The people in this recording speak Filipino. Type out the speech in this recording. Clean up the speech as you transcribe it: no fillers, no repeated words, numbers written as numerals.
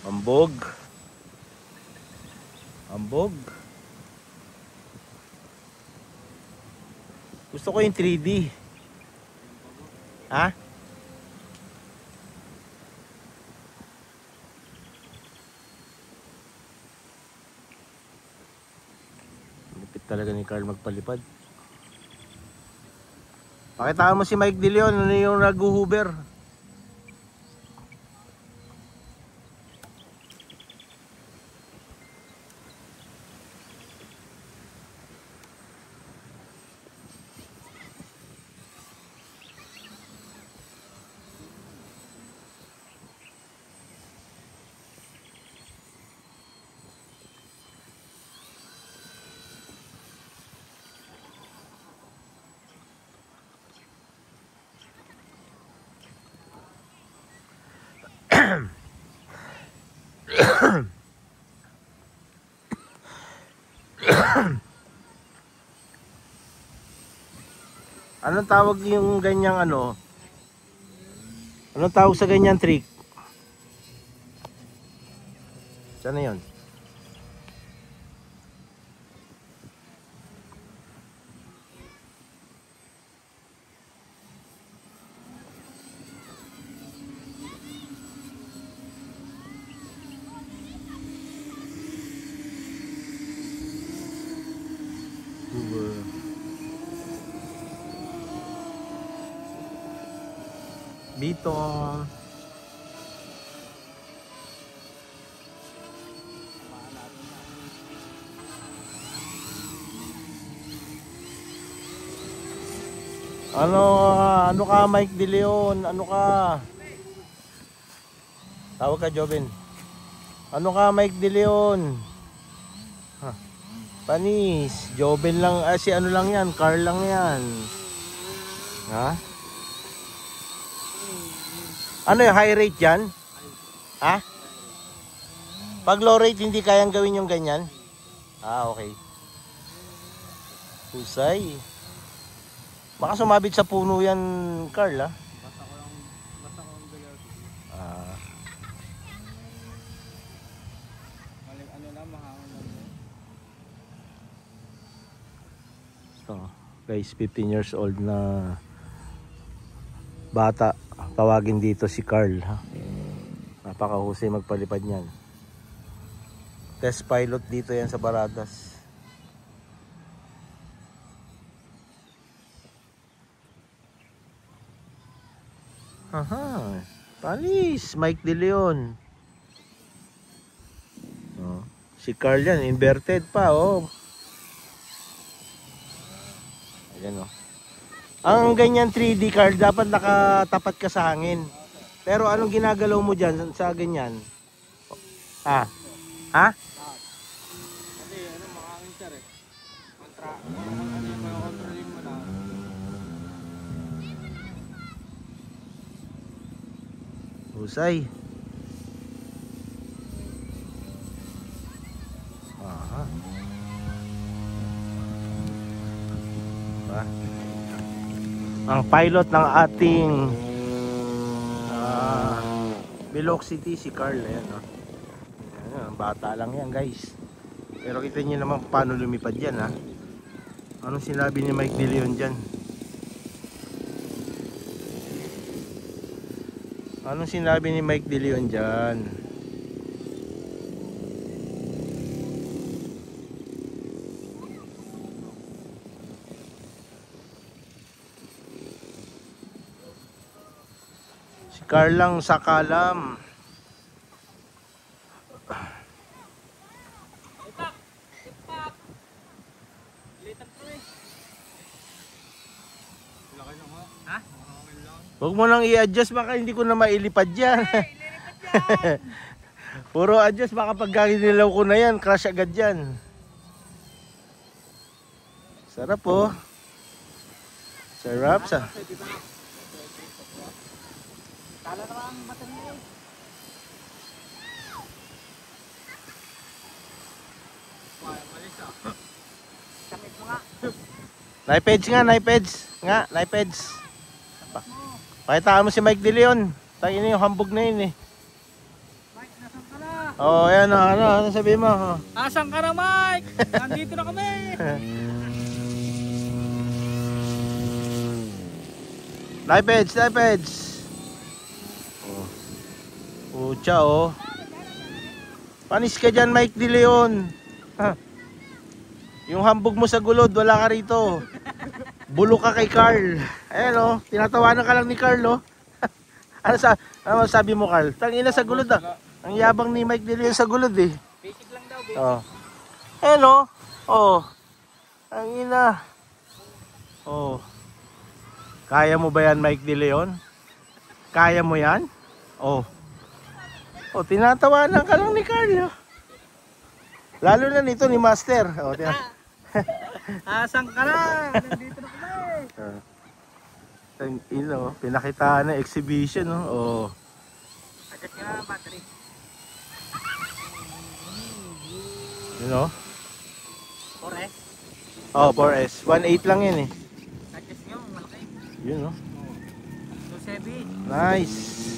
Ambog. Ambog. Gusto ko yung 3D. Ha? Lupit talaga ni Carl magpalipad. Pakitaan mo si Mike De Leon, ano yung nag-Hoover. Anong tawag yung ganyang ano? Anong tawag sa ganyang trick? Saan na yun? Bitong. Ano ka Mike De Leon? Ano ka? Tawag ka Joven. Ano ka Mike De Leon? Panis, Joven lang, si ano lang yan, Carl lang yan. Ha? Ano yung high rate yan? Ha? Pag low rate hindi kayang gawin yung ganyan? Ah, okay. Husay. Baka sumabit sa puno yan, Carl, ha? Basta ko lang galaw. Ah. Ano lang, mahangin lang. So, guys, 15 years old na bata. Tawagin dito si Carl, ha? Napakahusay magpalipad niyan. Test pilot dito yan sa Baradas. Aha, palis, Mike De Leon. Oh, si Carl yan, inverted pa, oh. Ayan, oh. Ang ganyan 3D card dapat nakatapat ka sa hangin. Pero anong ginagalaw mo diyan sa ganyan? Ha? Ha? Kasi ano, mahangin sir eh. Ano yung kontrolin mo na. Husay. Aha. Ang pilot ng ating Velocity si Carl, ayan, no? Ayan, bata lang yan guys, pero kita nyo naman paano lumipad yan, ha? Anong sinabi ni Mike De Leon dyan? Anong sinabi ni Mike De Leon dyan? Carl lang sa kalam. Huwag mo nang i-adjust, baka hindi ko na mailipad yan. Puro adjust, baka pag ginilaw ko na yan, crash agad yan. Sarap, oh. Sarap sa. Kala naman ang baterya eh. Malis ah. Sakit mo nga. Naipeds nga, naipeds. Nga, naipeds. Pakitaan mo si Mike De Leon. Tayo na yung hambog na yun eh. Mike, nasan ka na? Oh, ayan o. Ano sabihin mo? Oh. Asan ka na, Mike? Nandito na kami. Live edge. Oh. Pucha, oh. Panis ka dyan, Mike De Leon. Ha. Yung hambog mo sa gulod, wala ka rito. Bulo ka kay Carl. Ayan, oh. Tinatawanan ka lang ni Carl, oh. Ano sabi mo, Carl? Tangina sa gulod, ah. Ang yabang ni Mike De Leon sa gulod, eh. Basic lang daw, basic. Oh. Ayan, oh. Oh. Ang ina. Oh. Kaya mo ba yan, Mike De Leon? Kaya mo yan? Oh. Oh, tinatawanan ka lang ni Carl. Oh. Lalo na nito ni Master. Oh, Asan ka na? Nandito na kami. Pinakitaan na exhibition, no? Oh. Agad ka na, battery. You know? 4S. Oh, 4S. 1.8 lang yun eh. Adjust nyo, malaki. Yun, no? 270. Nice.